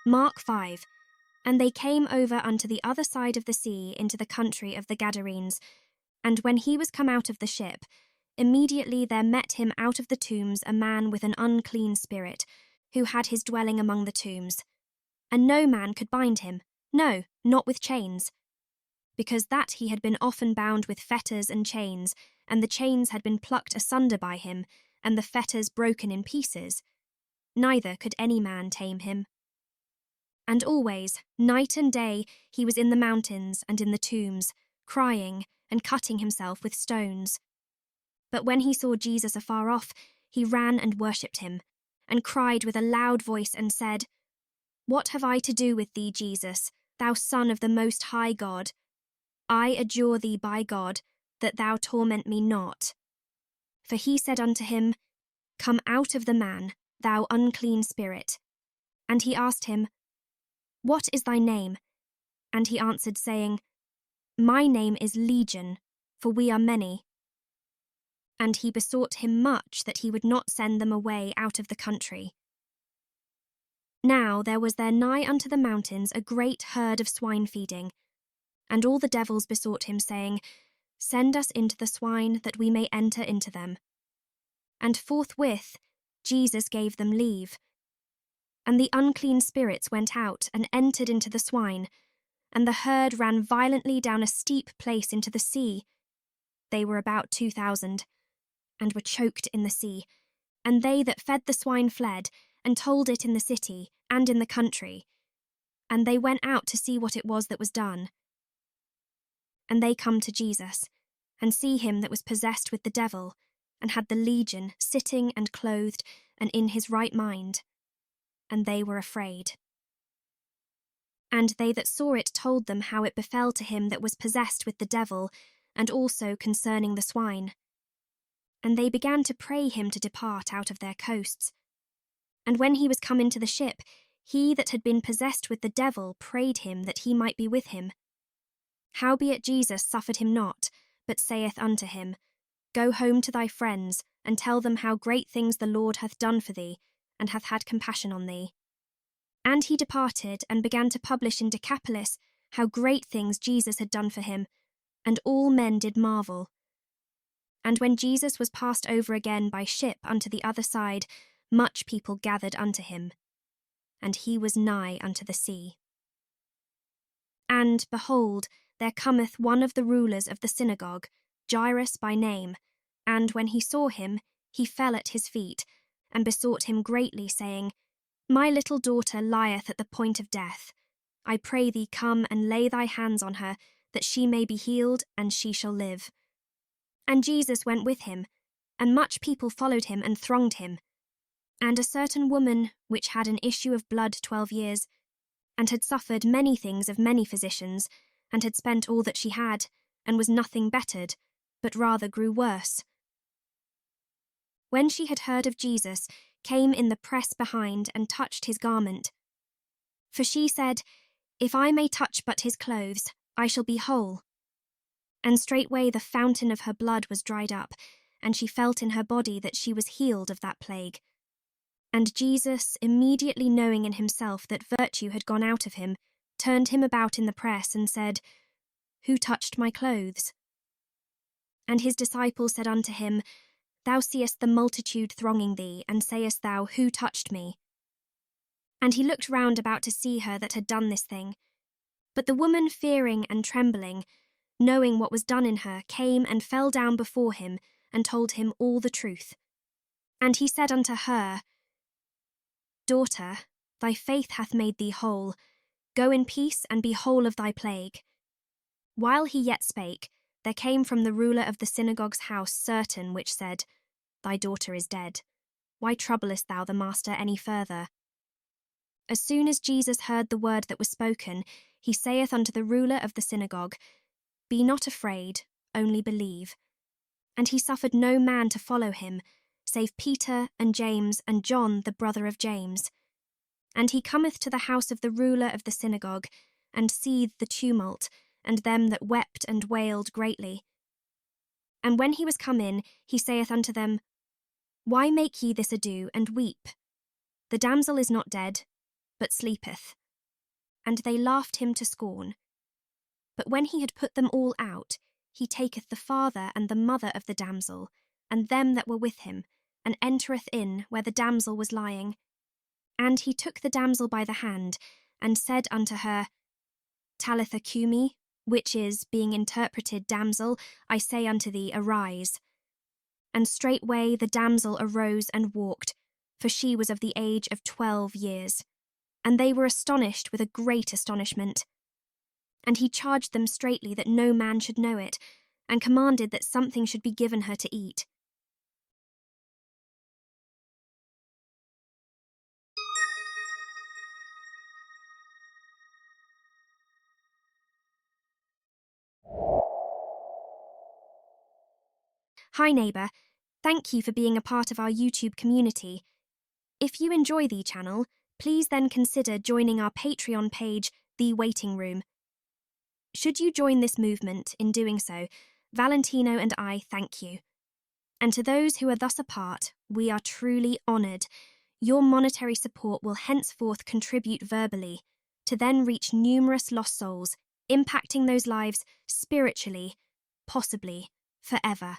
Mark 5. And they came over unto the other side of the sea into the country of the Gadarenes. And when he was come out of the ship, immediately there met him out of the tombs a man with an unclean spirit, who had his dwelling among the tombs. And no man could bind him, no, not with chains, because that he had been often bound with fetters and chains, and the chains had been plucked asunder by him, and the fetters broken in pieces. Neither could any man tame him. And always, night and day, he was in the mountains and in the tombs, crying and cutting himself with stones. But when he saw Jesus afar off, he ran and worshipped him, and cried with a loud voice and said, What have I to do with thee, Jesus, thou Son of the Most High God? I adjure thee by God, that thou torment me not. For he said unto him, Come out of the man, thou unclean spirit. And he asked him, What is thy name? And he answered, saying, My name is Legion, for we are many. And he besought him much that he would not send them away out of the country. Now there was there nigh unto the mountains a great herd of swine feeding. And all the devils besought him, saying, Send us into the swine, that we may enter into them. And forthwith Jesus gave them leave. And the unclean spirits went out and entered into the swine, and the herd ran violently down a steep place into the sea. They were about 2,000, and were choked in the sea. And they that fed the swine fled, and told it in the city and in the country. And they went out to see what it was that was done. And they come to Jesus, and see him that was possessed with the devil, and had the legion sitting and clothed, and in his right mind. And they were afraid. And they that saw it told them how it befell to him that was possessed with the devil, and also concerning the swine. And they began to pray him to depart out of their coasts. And when he was come into the ship, he that had been possessed with the devil prayed him that he might be with him. Howbeit Jesus suffered him not, but saith unto him, Go home to thy friends, and tell them how great things the Lord hath done for thee, and hath had compassion on thee. And he departed, and began to publish in Decapolis how great things Jesus had done for him, and all men did marvel. And when Jesus was passed over again by ship unto the other side, much people gathered unto him, and he was nigh unto the sea. And, behold, there cometh one of the rulers of the synagogue, Jairus by name, and when he saw him, he fell at his feet, and besought him greatly, saying, My little daughter lieth at the point of death. I pray thee come and lay thy hands on her, that she may be healed, and she shall live. And Jesus went with him, and much people followed him and thronged him. And a certain woman, which had an issue of blood 12 years, and had suffered many things of many physicians, and had spent all that she had, and was nothing bettered, but rather grew worse. When she had heard of Jesus, came in the press behind, and touched his garment. For she said, If I may touch but his clothes, I shall be whole. And straightway the fountain of her blood was dried up, and she felt in her body that she was healed of that plague. And Jesus, immediately knowing in himself that virtue had gone out of him, turned him about in the press, and said, Who touched my clothes? And his disciples said unto him, Thou seest the multitude thronging thee, and sayest thou, Who touched me? And he looked round about to see her that had done this thing. But the woman, fearing and trembling, knowing what was done in her, came and fell down before him, and told him all the truth. And he said unto her, Daughter, thy faith hath made thee whole. Go in peace, and be whole of thy plague. While he yet spake, there came from the ruler of the synagogue's house certain which said, Thy daughter is dead. Why troublest thou the master any further? As soon as Jesus heard the word that was spoken, he saith unto the ruler of the synagogue, Be not afraid, only believe. And he suffered no man to follow him, save Peter and James and John the brother of James. And he cometh to the house of the ruler of the synagogue, and seeth the tumult, and them that wept and wailed greatly. And when he was come in, he saith unto them, Why make ye this ado, and weep? The damsel is not dead, but sleepeth. And they laughed him to scorn. But when he had put them all out, he taketh the father and the mother of the damsel, and them that were with him, and entereth in where the damsel was lying. And he took the damsel by the hand, and said unto her, Talitha cumi, which is, being interpreted, Damsel, I say unto thee, arise. And straightway the damsel arose and walked, for she was of the age of 12 years. And they were astonished with a great astonishment. And he charged them straitly that no man should know it, and commanded that something should be given her to eat. Hi neighbour, thank you for being a part of our YouTube community. If you enjoy the channel, please then consider joining our Patreon page, The Waiting Room. Should you join this movement in doing so, Valentino and I thank you. And to those who are thus a part, we are truly honoured. Your monetary support will henceforth contribute verbally to then reach numerous lost souls, impacting those lives spiritually, possibly forever.